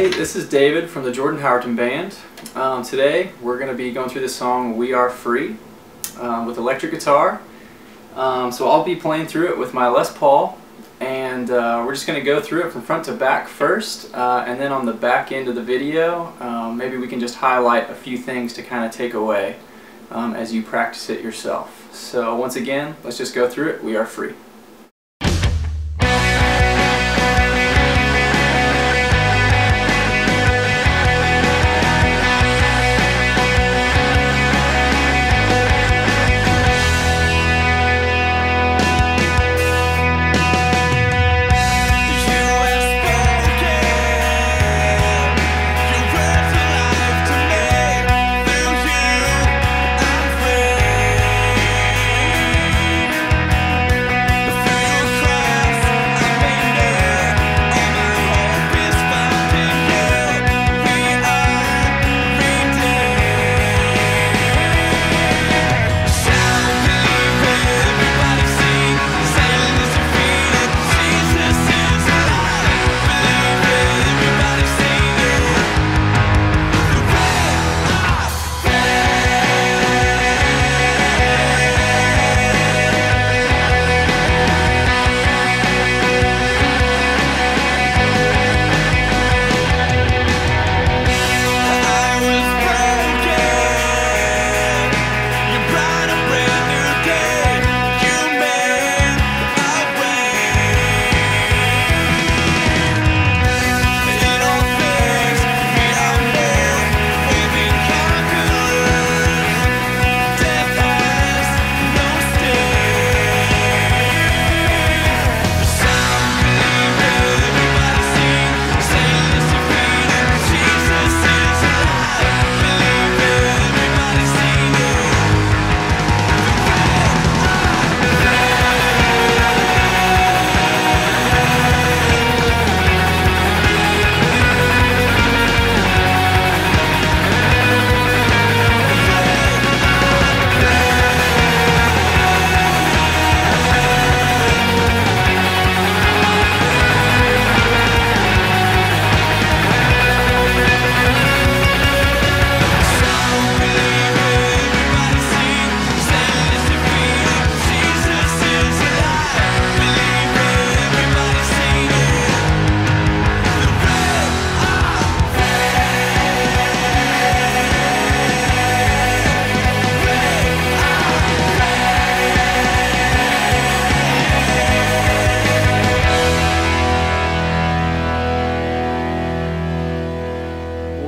Hey, this is David from the Jordan Howerton Band. Today we're going to be going through the song We Are Free with electric guitar. So I'll be playing through it with my Les Paul, and we're just going to go through it from front to back first, and then on the back end of the video maybe we can just highlight a few things to kind of take away as you practice it yourself. So once again, let's just go through it. We are free.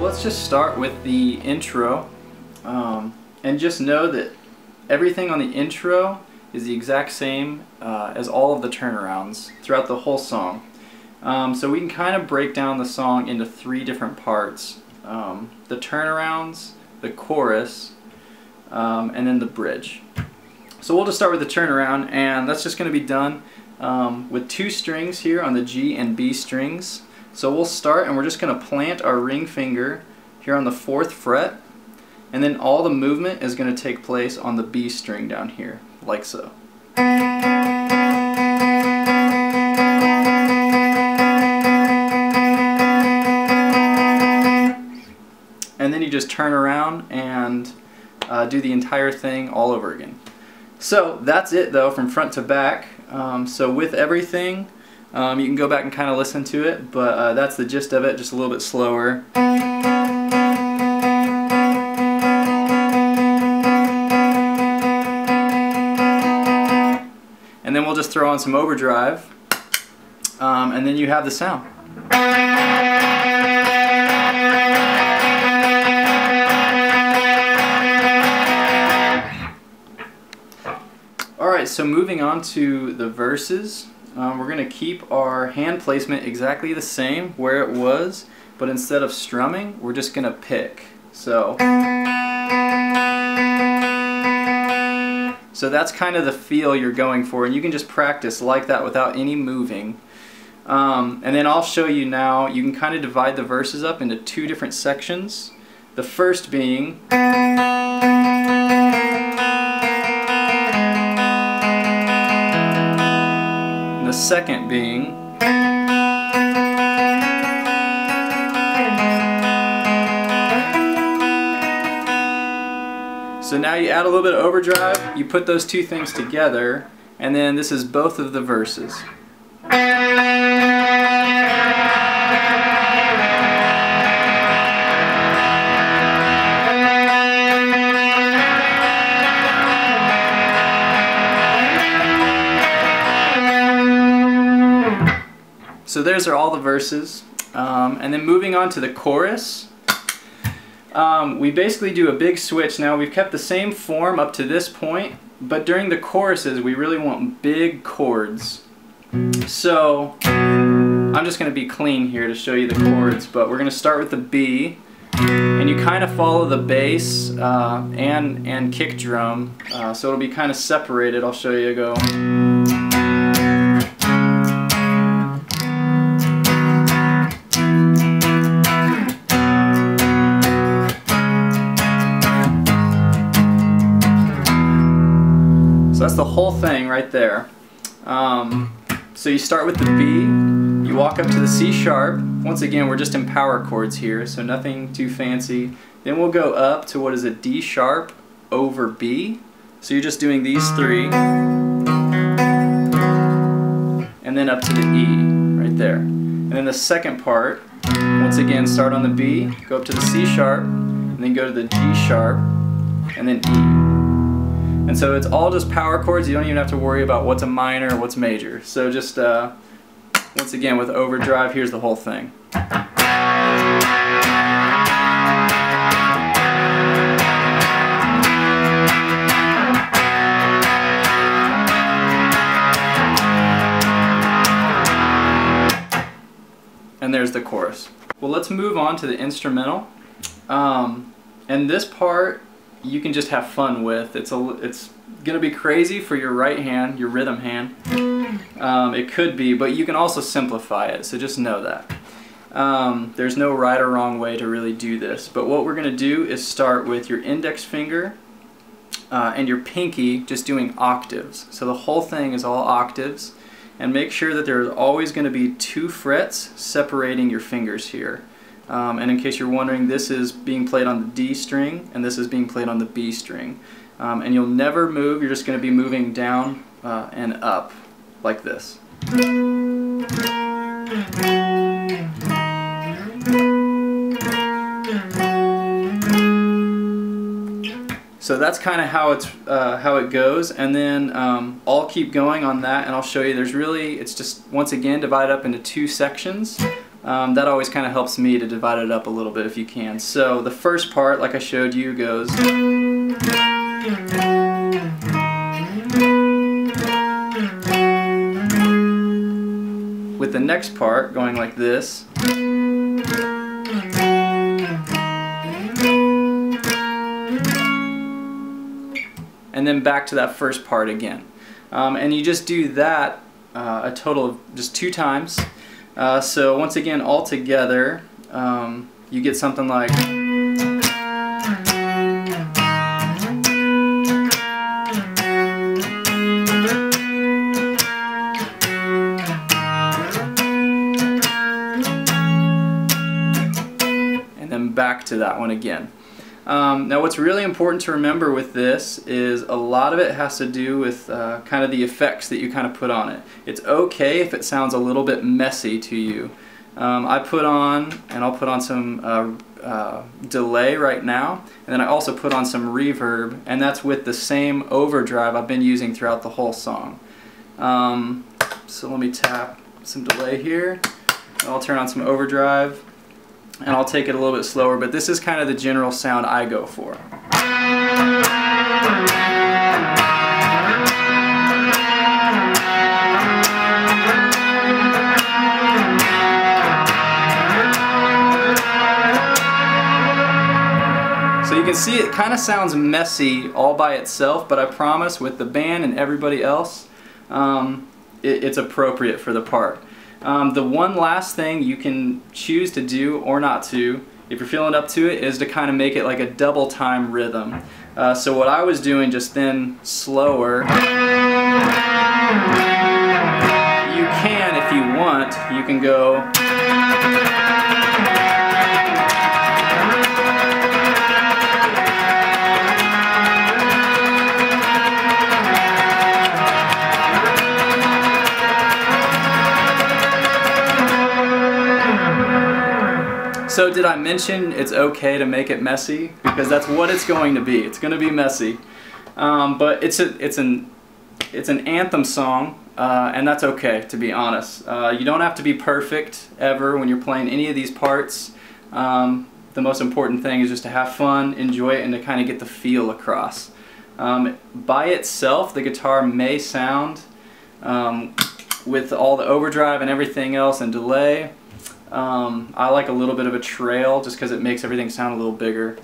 Let's just start with the intro, and just know that everything on the intro is the exact same as all of the turnarounds throughout the whole song. So we can kind of break down the song into three different parts: the turnarounds, the chorus, and then the bridge. So we'll just start with the turnaround, and that's just going to be done with two strings here on the G and B strings. So we'll start, and we're just going to plant our ring finger here on the 4th fret, and then all the movement is going to take place on the B string down here, like so. And then you just turn around and do the entire thing all over again. So that's it though, from front to back. So with everything, you can go back and kind of listen to it, but that's the gist of it, just a little bit slower. And then we'll just throw on some overdrive, and then you have the sound. Alright, so moving on to the verses. We're going to keep our hand placement exactly the same where it was, but instead of strumming, we're just going to pick. So that's kind of the feel you're going for, and you can just practice like that without any moving. And then I'll show you now, you can kind of divide the verses up into two different sections. The first being the second being So now you add a little bit of overdrive, you put those two things together, and then this is both of the verses. So those are all the verses. And then moving on to the chorus, we basically do a big switch. Now we've kept the same form up to this point, but during the choruses we really want big chords. So I'm just going to be clean here to show you the chords, but we're going to start with the B, and you kind of follow the bass and kick drum, so it'll be kind of separated. I'll show you. Go. That's the whole thing right there. So you start with the B, you walk up to the C sharp. Once again, we're just in power chords here, so nothing too fancy. Then we'll go up to what is a D sharp over B. So you're just doing these three. And then up to the E, right there. And then the second part, once again, start on the B, go up to the C sharp, and then go to the G sharp, and then E. And so it's all just power chords. You don't even have to worry about what's a minor or what's major. So just, once again, with overdrive, here's the whole thing. And there's the chorus. Well, let's move on to the instrumental. And this part, you can just have fun with. It's gonna be crazy for your right hand, your rhythm hand. It could be, but you can also simplify it, so just know that. There's no right or wrong way to really do this, but what we're gonna do is start with your index finger and your pinky just doing octaves. So the whole thing is all octaves, and make sure that there's always gonna be 2 frets separating your fingers here. And in case you're wondering, this is being played on the D string and this is being played on the B string. And you'll never move, you're just going to be moving down and up like this. So that's kind of how it goes, and then I'll keep going on that and I'll show you. It's just once again divided up into 2 sections. That always kind of helps me to divide it up a little bit if you can. So the first part, like I showed you, goes with the next part going like this. And then back to that first part again. And you just do that a total of just 2 times. So once again, all together, you get something like. And then back to that one again. Now what's really important to remember with this is a lot of it has to do with kind of the effects that you kind of put on it. It's okay if it sounds a little bit messy to you. I put on, and I'll put on some delay right now, and then I also put on some reverb, and that's with the same overdrive I've been using throughout the whole song. So let me tap some delay here, and I'll turn on some overdrive. And I'll take it a little bit slower, but this is kind of the general sound I go for. So you can see it kind of sounds messy all by itself, but I promise with the band and everybody else, it's appropriate for the part. The one last thing you can choose to do or not to, if you're feeling up to it, is to kind of make it like a double time rhythm. So what I was doing just then, slower, you can, if you want, you can go. So did I mention it's okay to make it messy? Because that's what it's going to be. It's going to be messy. But it's an anthem song, and that's okay, to be honest. You don't have to be perfect ever when you're playing any of these parts. The most important thing is just to have fun, enjoy it, and to kind of get the feel across. By itself, the guitar may sound, with all the overdrive and everything else and delay, I like a little bit of a trail just because it makes everything sound a little bigger.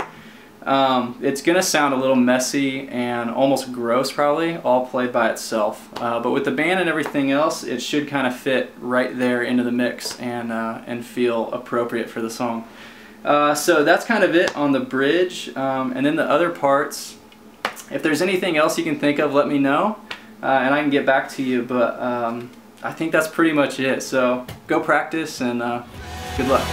It's going to sound a little messy and almost gross probably, all played by itself. But with the band and everything else, it should kind of fit right there into the mix and feel appropriate for the song. So that's kind of it on the bridge. And then the other parts, if there's anything else you can think of, let me know, and I can get back to you. But I think that's pretty much it. So go practice, and good luck.